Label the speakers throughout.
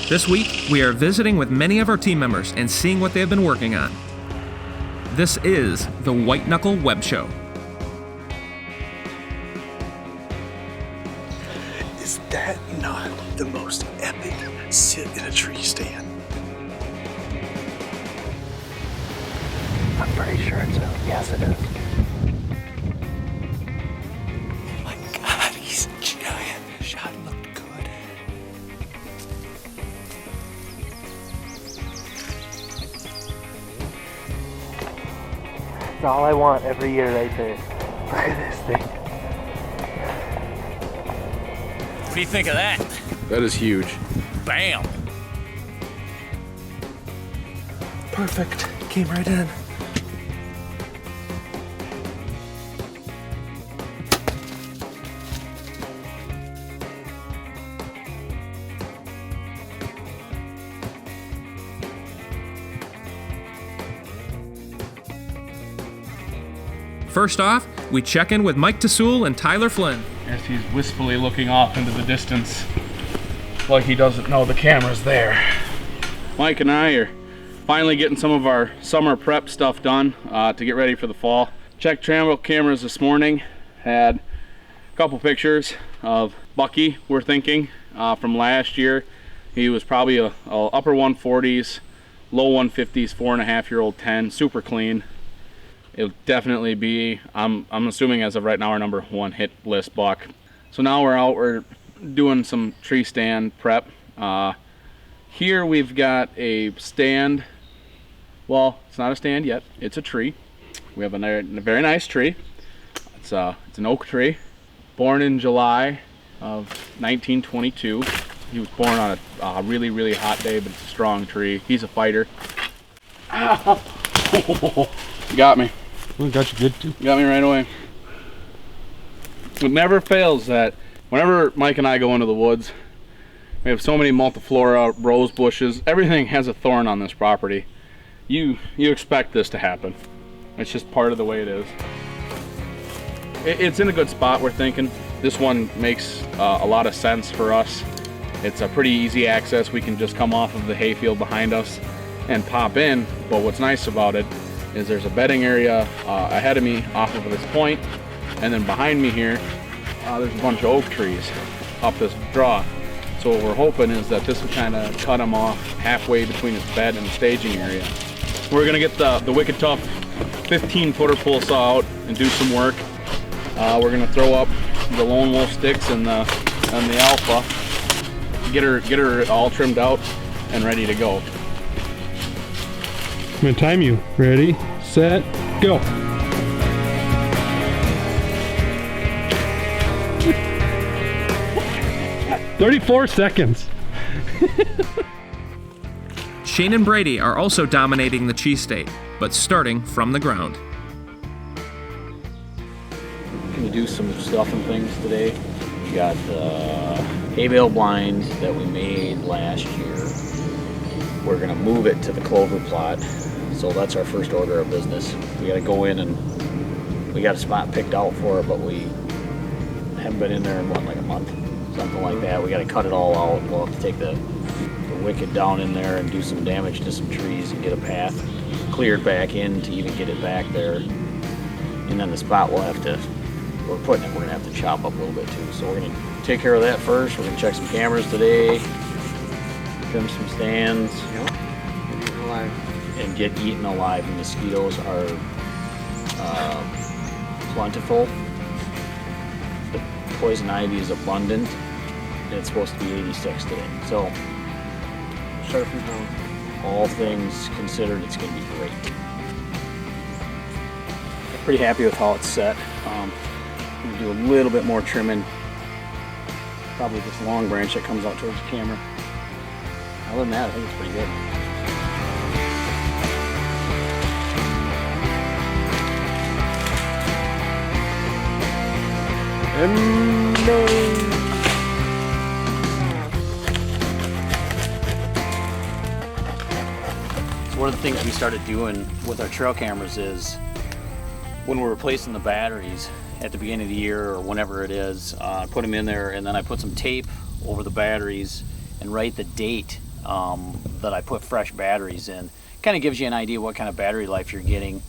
Speaker 1: This week, we are visiting with many of our team members and seeing what they have been working on. This is the White Knuckle Web Show.
Speaker 2: Is that not the most epic sit in a tree stand?
Speaker 3: I'm pretty sure it's a yes, it is.
Speaker 2: Oh my God, he's giant. The shot looked good.
Speaker 3: It's all I want every year right there. Look at this thing.
Speaker 4: What do you think of that?
Speaker 5: That is huge.
Speaker 4: Bam!
Speaker 3: Perfect. Came right in.
Speaker 1: First off, we check in with Mike Tasul and Tyler Flynn.
Speaker 5: As he's wistfully looking off into the distance, like he doesn't know the camera's there. Mike and I are finally getting some of our summer prep stuff done to get ready for the fall. Checked travel cameras this morning, had a couple pictures of Bucky, we're thinking, from last year. He was probably a upper 140s, low 150s, 4.5-year-old 10, super clean. It'll definitely be, I'm assuming as of right now, our number one hit list buck. So now we're doing some tree stand prep. Here we've got a stand. Well, it's not a stand yet. It's a tree. We have a very nice tree. It's an oak tree, born in July of 1922. He was born on a really, really hot day, but it's a strong tree. He's a fighter. Ow. You got me.
Speaker 6: We got you good too.
Speaker 5: You got me right away. It never fails that whenever Mike and I go into the woods, we have so many multiflora, rose bushes, everything has a thorn on this property. You expect this to happen. It's just part of the way it is. It's in a good spot, we're thinking. This one makes a lot of sense for us. It's a pretty easy access. We can just come off of the hayfield behind us and pop in, but what's nice about it is there's a bedding area ahead of me off of this point, and then behind me here there's a bunch of oak trees up this draw. So what we're hoping is that this will kind of cut him off halfway between his bed and the staging area. We're gonna get the Wicked Tough 15-footer pull saw out and do some work. We're gonna throw up the Lone Wolf sticks and the Alpha, get her all trimmed out and ready to go.
Speaker 6: I'm gonna time you. Ready, set, go. "34 seconds.
Speaker 1: Shane and Brady are also dominating the cheese state, but starting from the ground.
Speaker 7: Gonna do some stuff and things today. We got hay bale blinds that we made last year. We're gonna move it to the clover plot. So that's our first order of business. We gotta go in and we got a spot picked out for it, but we haven't been in there in what, like a month? Something like that. We gotta cut it all out. We'll have to take the wicket down in there and do some damage to some trees and get a path cleared back in to even get it back there. And then the spot we're gonna have to chop up a little bit too. So we're gonna take care of that first. We're gonna check some cameras today, trim some stands. And get eaten alive. The mosquitoes are plentiful. The poison ivy is abundant. It's supposed to be 86 today. So, start from home. All things considered, it's going to be great. Pretty happy with how it's set. I'm going to do a little bit more trimming. Probably this long branch that comes out towards the camera. Other than that, I think it's pretty good. So one of the things we started doing with our trail cameras is when we're replacing the batteries at the beginning of the year or whenever it is, I put them in there and then I put some tape over the batteries and write the date that I put fresh batteries in. Kind of gives you an idea what kind of battery life you're getting.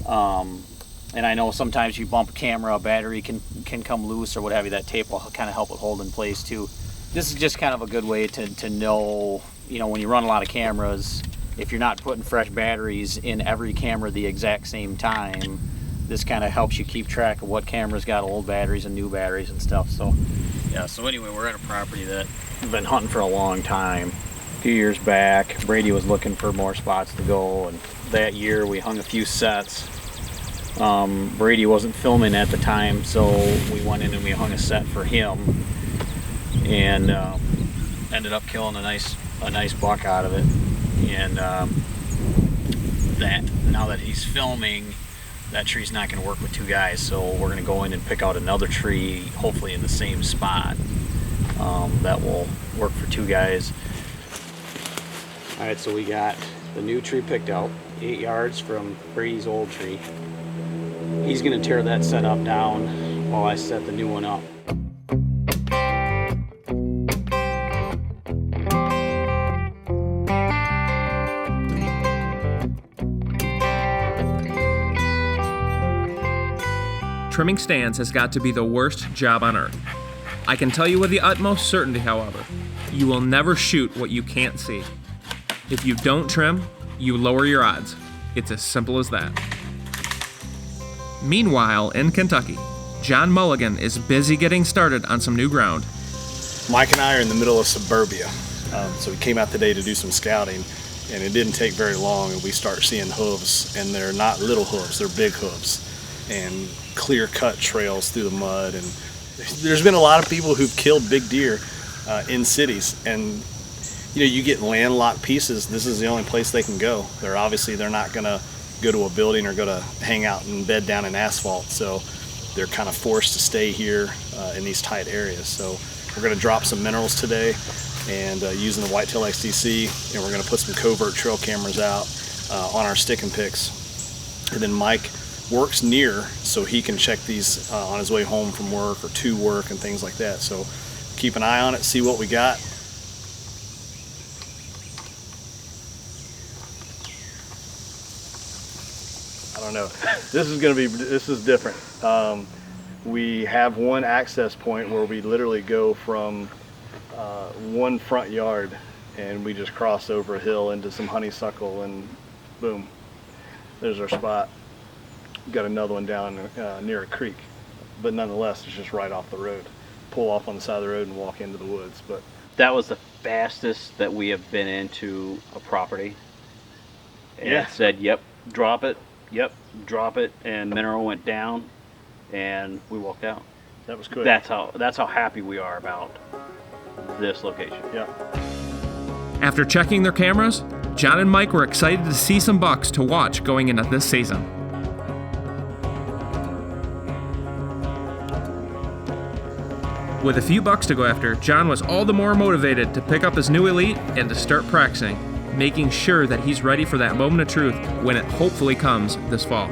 Speaker 7: And I know sometimes you bump a camera, a battery can come loose or what have you. That tape will kind of help it hold in place too. This is just kind of a good way to know, you know, when you run a lot of cameras, if you're not putting fresh batteries in every camera the exact same time, this kind of helps you keep track of what camera's got old batteries and new batteries and stuff. So yeah, so anyway, we're at a property that I've been hunting for a long time. A few years back, Brady was looking for more spots to go, and that year we hung a few sets. Brady wasn't filming at the time, so we went in and we hung a set for him, and ended up killing a nice buck out of it. And that now that he's filming, that tree's not going to work with two guys, so we're going to go in and pick out another tree, hopefully in the same spot, that will work for two guys. All right, so we got the new tree picked out, 8 yards from Brady's old tree. He's going to tear that setup down while I set the new one up.
Speaker 1: Trimming stands has got to be the worst job on earth. I can tell you with the utmost certainty, however, you will never shoot what you can't see. If you don't trim, you lower your odds. It's as simple as that. Meanwhile, in Kentucky, John Mulligan is busy getting started on some new ground.
Speaker 2: Mike and I are in the middle of suburbia. So we came out today to do some scouting, and it didn't take very long, and we start seeing hooves, and they're not little hooves, they're big hooves, and clear-cut trails through the mud. And there's been a lot of people who've killed big deer in cities, and you know, you get landlocked pieces, this is the only place they can go. They're not gonna go to a building or go to hang out and bed down in asphalt, so they're kind of forced to stay here in these tight areas. So we're going to drop some minerals today, and using the Whitetail XTC, and we're going to put some covert trail cameras out on our stick and picks. And then Mike works near, so he can check these on his way home from work or to work and things like that. So keep an eye on it, see what we got. I don't know. This is different. We have one access point where we literally go from one front yard, and we just cross over a hill into some honeysuckle, and boom, there's our spot. We've got another one down near a creek, but nonetheless, it's just right off the road. Pull off on the side of the road and walk into the woods. But
Speaker 7: That was the fastest that we have been into a property. And
Speaker 2: Yeah.
Speaker 7: it said, yep, drop it. Yep, drop it, and mineral went down, and we walked out.
Speaker 2: that was quick.
Speaker 7: That's how happy we are about this location.
Speaker 2: Yeah.
Speaker 1: After checking their cameras, John and Mike were excited to see some bucks to watch going into this season. With a few bucks to go after, John was all the more motivated to pick up his new Elite and to start practicing, making sure that he's ready for that moment of truth when it hopefully comes this fall.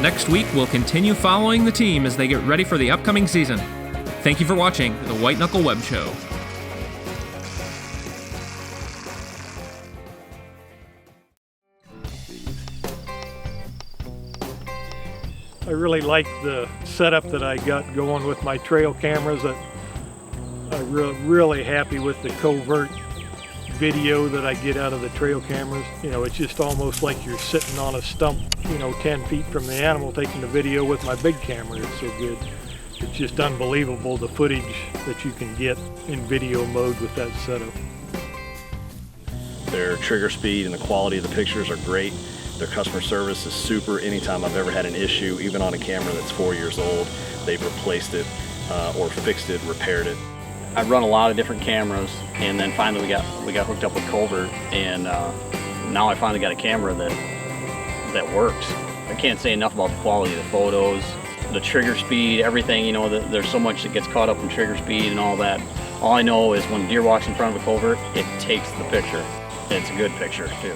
Speaker 1: Next week, we'll continue following the team as they get ready for the upcoming season. Thank you for watching the White Knuckle Web Show.
Speaker 8: I really like the setup that I got going with my trail cameras. I'm really happy with the covert video that I get out of the trail cameras. You know, it's just almost like you're sitting on a stump, 10 feet from the animal taking the video with my big camera. It's so good. It's just unbelievable, the footage that you can get in video mode with that setup.
Speaker 2: Their trigger speed and the quality of the pictures are great. Their customer service is super. Anytime I've ever had an issue, even on a camera that's 4 years old, they've replaced it or fixed it, repaired it.
Speaker 7: I've run a lot of different cameras, and then finally we got hooked up with covert, and now I finally got a camera that works. I can't say enough about the quality of the photos. the trigger speed, everything, you know, there's so much that gets caught up in trigger speed and all that. All I know is when deer walks in front of a covert, it takes the picture. It's a good picture too.